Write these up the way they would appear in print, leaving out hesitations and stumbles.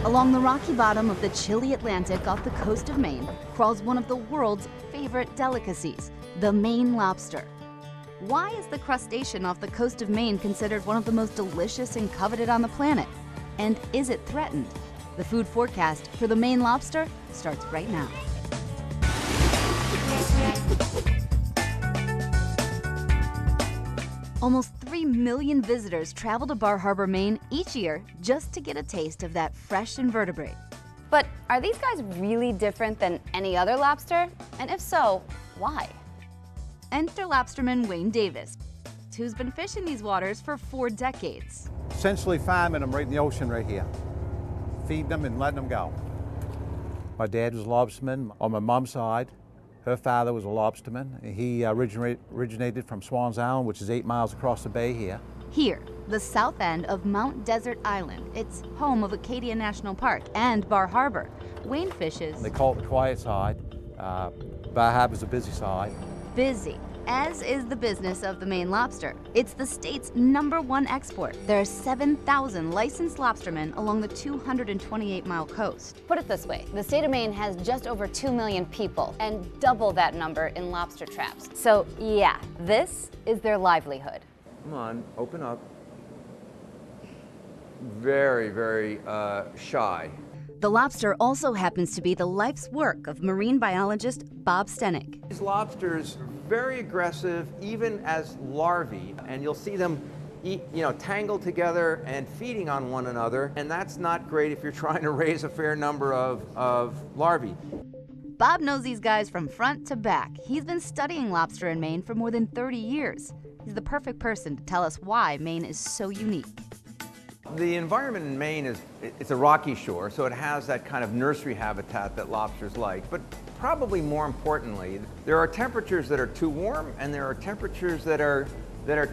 Along the rocky bottom of the chilly Atlantic off the coast of Maine crawls one of the world's favorite delicacies, the Maine lobster. Why is the crustacean off the coast of Maine considered one of the most delicious and coveted on the planet? And is it threatened? The food forecast for the Maine lobster starts right now. Almost 3 million visitors travel to Bar Harbor, Maine each year just to get a taste of that fresh invertebrate. But are these guys really different than any other lobster? And if so, why? Enter lobsterman Wayne Davis, who's been fishing these waters for 4 decades. Essentially farming them right in the ocean right here. Feeding them and letting them go. My dad was a lobsterman on my mom's side. Her father was a lobsterman. He originated from Swans Island, which is 8 miles across the bay here. Here, the south end of Mount Desert Island. It's home of Acadia National Park and Bar Harbor. Wayne fishes. They call it the quiet side. Bar Harbor's the busy side. Busy, as is the business of the Maine lobster. It's the state's #1 export. There are 7,000 licensed lobstermen along the 228-mile coast. Put it this way, the state of Maine has just over 2 million people and double that number in lobster traps. So yeah, this is their livelihood. Come on, open up. Very, very shy. The lobster also happens to be the life's work of marine biologist Bob Stenick. These lobsters are very aggressive, even as larvae, and you'll see them tangled together and feeding on one another, and that's not great if you're trying to raise a fair number of larvae. Bob knows these guys from front to back. He's been studying lobster in Maine for more than 30 years. He's the perfect person to tell us why Maine is so unique. The environment in Maine it's a rocky shore, so it has that kind of nursery habitat that lobsters like. But probably more importantly, there are temperatures that are too warm and there are temperatures that are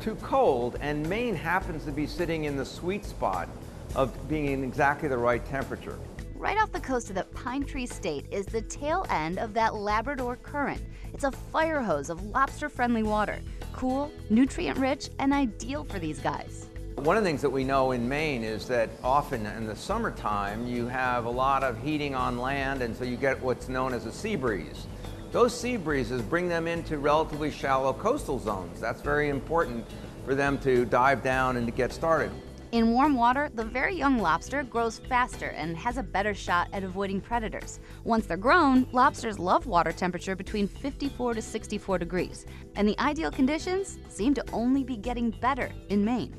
too cold, and Maine happens to be sitting in the sweet spot of being in exactly the right temperature. Right off the coast of the Pine Tree State is the tail end of that Labrador Current. It's a fire hose of lobster-friendly water, cool, nutrient-rich, and ideal for these guys. One of the things that we know in Maine is that often in the summertime you have a lot of heating on land, and so you get what's known as a sea breeze. Those sea breezes bring them into relatively shallow coastal zones. That's very important for them to dive down and to get started. In warm water, the very young lobster grows faster and has a better shot at avoiding predators. Once they're grown, lobsters love water temperature between 54 to 64 degrees, and the ideal conditions seem to only be getting better in Maine.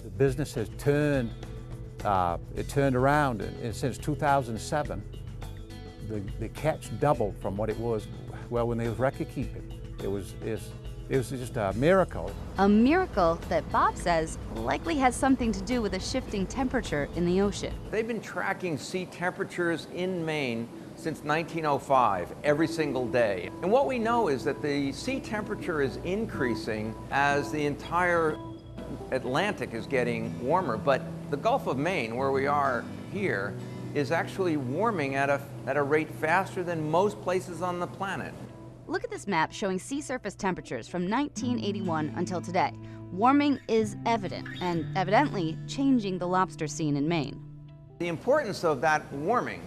The business has turned around, and since 2007, the catch doubled from what it was, well, when they was record keeping. It was just a miracle. A miracle that Bob says likely has something to do with a shifting temperature in the ocean. They've been tracking sea temperatures in Maine since 1905, every single day. And what we know is that the sea temperature is increasing as the entire Atlantic is getting warmer, but the Gulf of Maine, where we are here, is actually warming at a rate faster than most places on the planet. Look at this map showing sea surface temperatures from 1981 until today. Warming is evident, and evidently changing the lobster scene in Maine. The importance of that warming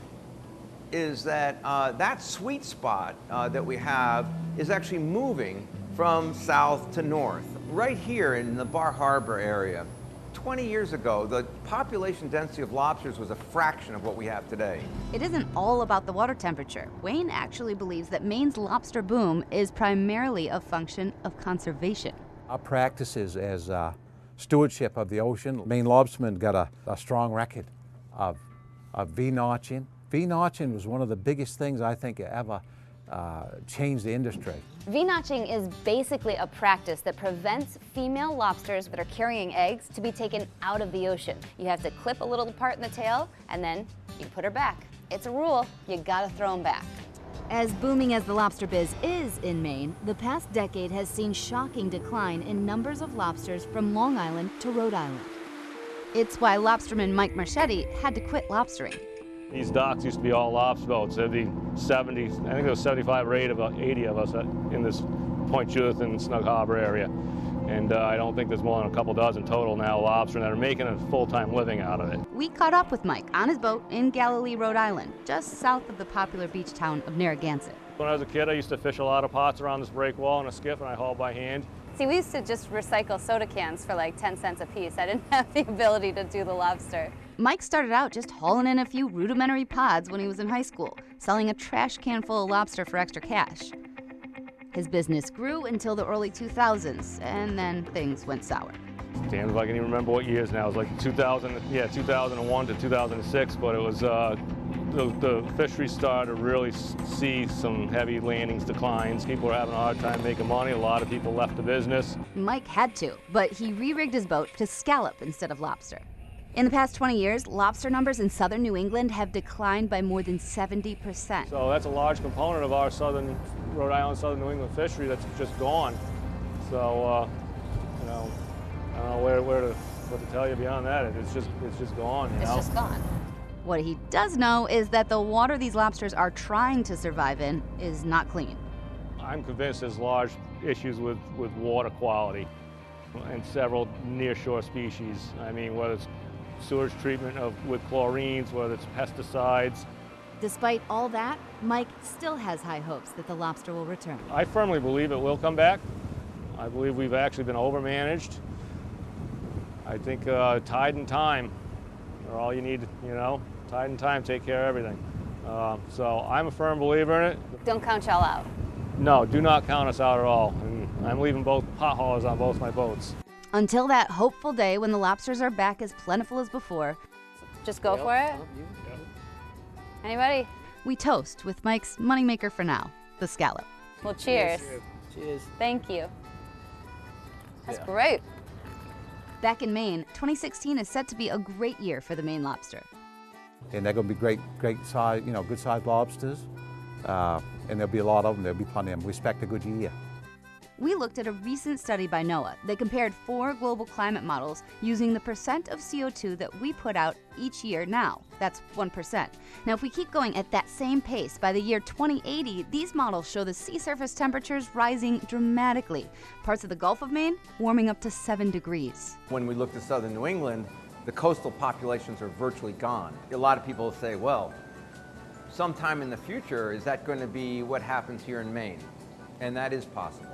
is that that sweet spot that we have is actually moving from south to north. Right here in the Bar Harbor area, 20 years ago, the population density of lobsters was a fraction of what we have today. It isn't all about the water temperature. Wayne actually believes that Maine's lobster boom is primarily a function of conservation. Our practices as stewardship of the ocean, Maine lobstermen got a strong record of V-notching. V-notching was one of the biggest things I think ever changed the industry. V-notching is basically a practice that prevents female lobsters that are carrying eggs to be taken out of the ocean. You have to clip a little part in the tail, and then you put her back. It's a rule, you gotta throw them back. As booming as the lobster biz is in Maine, the past decade has seen shocking decline in numbers of lobsters from Long Island to Rhode Island. It's why lobsterman Mike Marchetti had to quit lobstering. These docks used to be all lobster boats. There'd be 70, I think there was 75 or 80 of us in this Point Judith and Snug Harbor area. And I don't think there's more than a couple dozen total now lobster that are making a full-time living out of it. We caught up with Mike on his boat in Galilee, Rhode Island, just south of the popular beach town of Narragansett. When I was a kid, I used to fish a lot of pots around this break wall in a skiff, and I hauled by hand. See, we used to just recycle soda cans for like 10 cents a piece. I didn't have the ability to do the lobster. Mike started out just hauling in a few rudimentary pods when he was in high school, selling a trash can full of lobster for extra cash. His business grew until the early 2000s, and then things went sour. Damn if I can even remember what years now. It was like 2001 to 2006, but it was the fishery started to really see some heavy landings declines. People were having a hard time making money. A lot of people left the business. Mike had to, but he re-rigged his boat to scallop instead of lobster. In the past 20 years, lobster numbers in southern New England have declined by more than 70%. So that's a large component of our southern Rhode Island, southern New England fishery that's just gone. So, you know, I don't know what to tell you beyond that. It's just gone. You know? It's just gone. What he does know is that the water these lobsters are trying to survive in is not clean. I'm convinced there's large issues with water quality and several nearshore species. I mean, whether it's sewage treatment with chlorines, whether it's pesticides. Despite all that, Mike still has high hopes that the lobster will return. I firmly believe it will come back. I believe we've actually been overmanaged. I think tide and time are all you need, you know. Tide and time take care of everything. So I'm a firm believer in it. Don't count y'all out. No, do not count us out at all. And I'm leaving both pot haulers on both my boats. Until that hopeful day when the lobsters are back as plentiful as before, Just go for it. Anybody? we toast with Mike's moneymaker for now, the scallop. Well, cheers. Cheers. Thank you. That's great. Back in Maine, 2016 is set to be a great year for the Maine lobster. And they're going to be great size, you know, good sized lobsters. And there'll be a lot of them. There'll be plenty of them. We expect a good year. We looked at a recent study by NOAA that compared 4 global climate models using the percent of CO2 that we put out each year now. That's 1%. Now, if we keep going at that same pace, by the year 2080, these models show the sea surface temperatures rising dramatically. Parts of the Gulf of Maine warming up to 7 degrees. When we looked at southern New England, the coastal populations are virtually gone. A lot of people say, well, sometime in the future, is that going to be what happens here in Maine? And that is possible.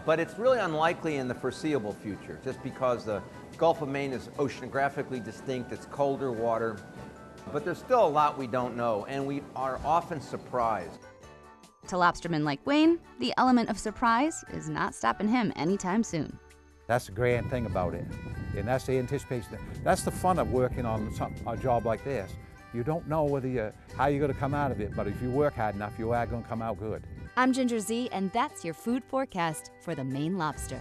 But it's really unlikely in the foreseeable future, just because the Gulf of Maine is oceanographically distinct, it's colder water. But there's still a lot we don't know, and we are often surprised. To lobstermen like Wayne, the element of surprise is not stopping him anytime soon. That's the grand thing about it. And that's the anticipation. That's the fun of working on a job like this. You don't know how you're going to come out of it, but if you work hard enough, you are going to come out good. I'm Ginger Z, and that's your food forecast for the Maine lobster.